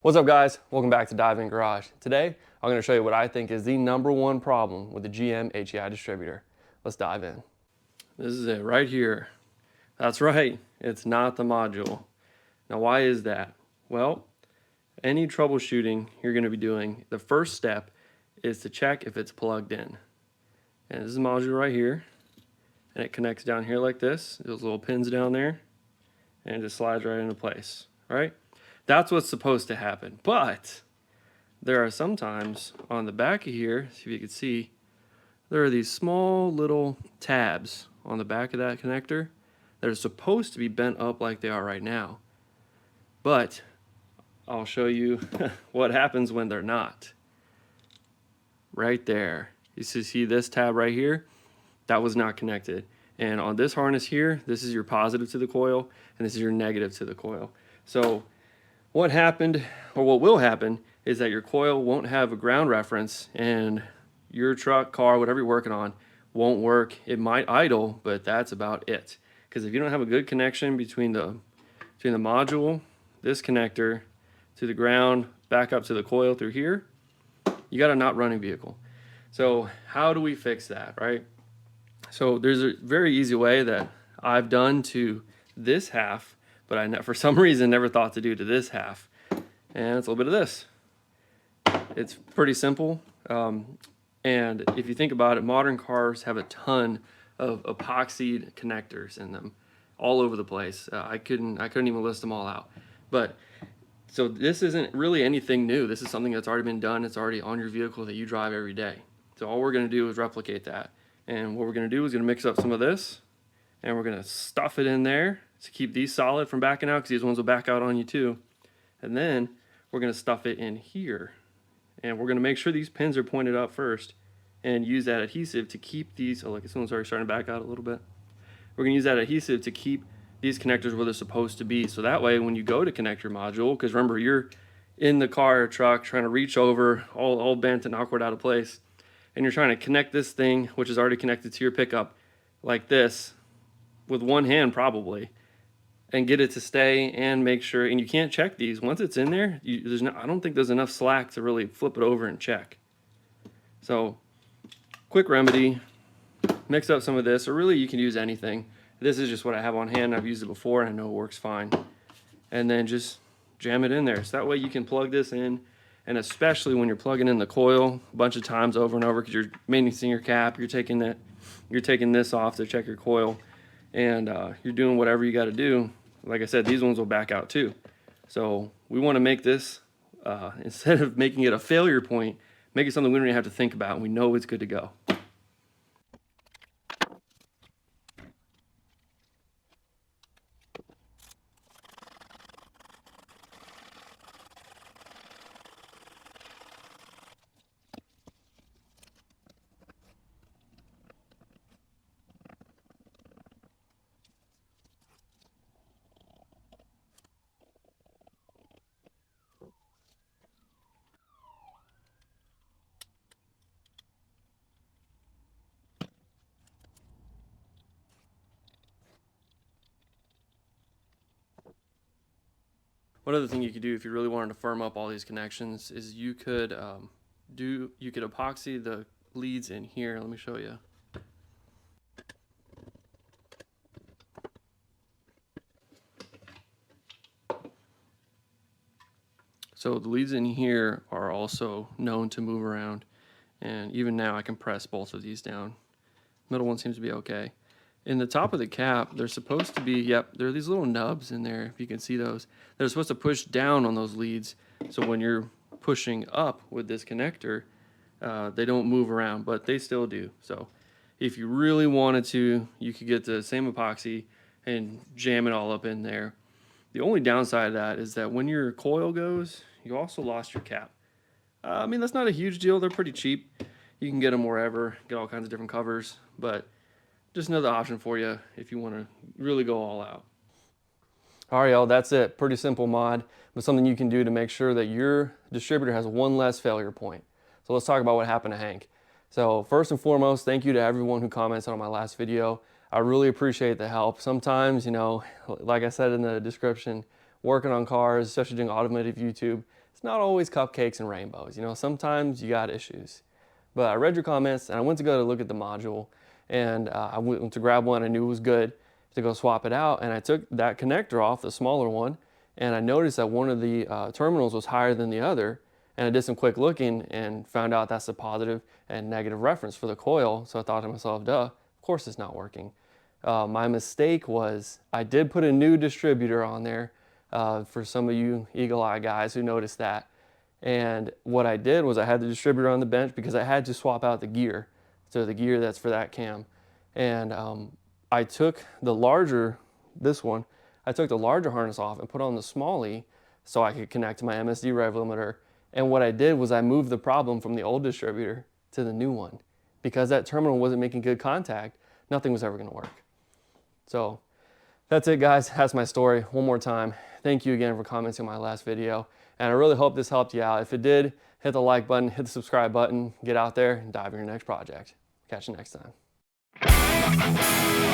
What's up guys? Welcome back to Dive In Garage. Today, I'm going to show you what I think is the #1 problem with the GM HEI Distributor. Let's dive in. This is it right here. That's right, it's not the module. Now why is that? Well, any troubleshooting you're going to be doing, the first step is to check if it's plugged in. And this is the module right here, and it connects down here like this, those little pins down there, and it just slides right into place, right? That's what's supposed to happen, but there are sometimes on the back of here, see if you can see, there are these small little tabs on the back of that connector that are supposed to be bent up like they are right now. But I'll show you what happens when they're not. Right there. You see this tab right here? That was not connected. And on this harness here, this is your positive to the coil, and this is your negative to the coil. So what happened, or what will happen, is that your coil won't have a ground reference, and your truck, car, whatever you're working on, won't work. It might idle, but that's about it. Because if you don't have a good connection between the module, this connector, to the ground, back up to the coil through here, you got a not running vehicle. So how do we fix that, right? So there's a very easy way that I've done to this half, but I for some reason never thought to do to this half. And it's a little bit of this. It's pretty simple. And if you think about it, modern cars have a ton of epoxied connectors in them all over the place. I couldn't even list them all out. But so this isn't really anything new. This is something that's already been done. It's already on your vehicle that you drive every day. So all we're going to do is replicate that. And what we're going to do is going to mix up some of this, and we're going to stuff it in there to keep these solid from backing out, because these ones will back out on you too. And then we're going to stuff it in here, and we're going to make sure these pins are pointed up first, and use that adhesive to keep these. Oh look, this one's already starting to back out a little bit. We're going to use that adhesive to keep these connectors where they're supposed to be, so that way when you go to connect your module, because remember, you're in the car or truck trying to reach over, all bent and awkward out of place, and you're trying to connect this thing, which is already connected to your pickup, like this, with one hand probably, and get it to stay, and make sure, and you can't check these. Once it's in there, I don't think there's enough slack to really flip it over and check. So, quick remedy, mix up some of this, or really you can use anything. This is just what I have on hand. I've used it before and I know it works fine. And then just jam it in there. So that way you can plug this in, and especially when you're plugging in the coil a bunch of times over and over, because you're maintaining your cap, you're taking this off to check your coil, and you're doing whatever you got to do. Like I said, these ones will back out too. So we want to make this, instead of making it a failure point, make it something we don't even have to think about, and we know it's good to go. One other thing you could do if you really wanted to firm up all these connections is you could epoxy the leads in here. Let me show you. So the leads in here are also known to move around, and even now I can press both of these down. Middle one seems to be okay. In the top of the cap, there's supposed to be, yep, there are these little nubs in there, if you can see those. They're supposed to push down on those leads, so when you're pushing up with this connector, they don't move around, but they still do. So if you really wanted to, you could get the same epoxy and jam it all up in there. The only downside of that is that when your coil goes, you also lost your cap. I mean, that's not a huge deal. They're pretty cheap. You can get them wherever, get all kinds of different covers, but just another option for you if you want to really go all out. All right, y'all, that's it. Pretty simple mod, but something you can do to make sure that your distributor has one less failure point. So let's talk about what happened to Hank. So first and foremost, thank you to everyone who commented on my last video. I really appreciate the help. Sometimes, you know, like I said in the description, working on cars, especially doing automotive YouTube, it's not always cupcakes and rainbows. You know, sometimes you got issues. But I read your comments and I went to go to look at the module, and I went to grab one I knew was good to go swap it out, and I took that connector off, the smaller one, and I noticed that one of the terminals was higher than the other, and I did some quick looking and found out that's a positive and negative reference for the coil. So I thought to myself, duh, of course it's not working. My mistake was I did put a new distributor on there for some of you eagle eye guys who noticed that. And what I did was I had the distributor on the bench because I had to swap out the gear. So the gear that's for that cam. And I took the larger, this one, I took the larger harness off and put on the smallie so I could connect to my MSD rev limiter. And what I did was I moved the problem from the old distributor to the new one. Because that terminal wasn't making good contact, nothing was ever gonna work. So that's it, guys. That's my story. One more time, thank you again for commenting on my last video. And I really hope this helped you out. If it did, hit the like button, hit the subscribe button, get out there and dive in your next project. Catch you next time.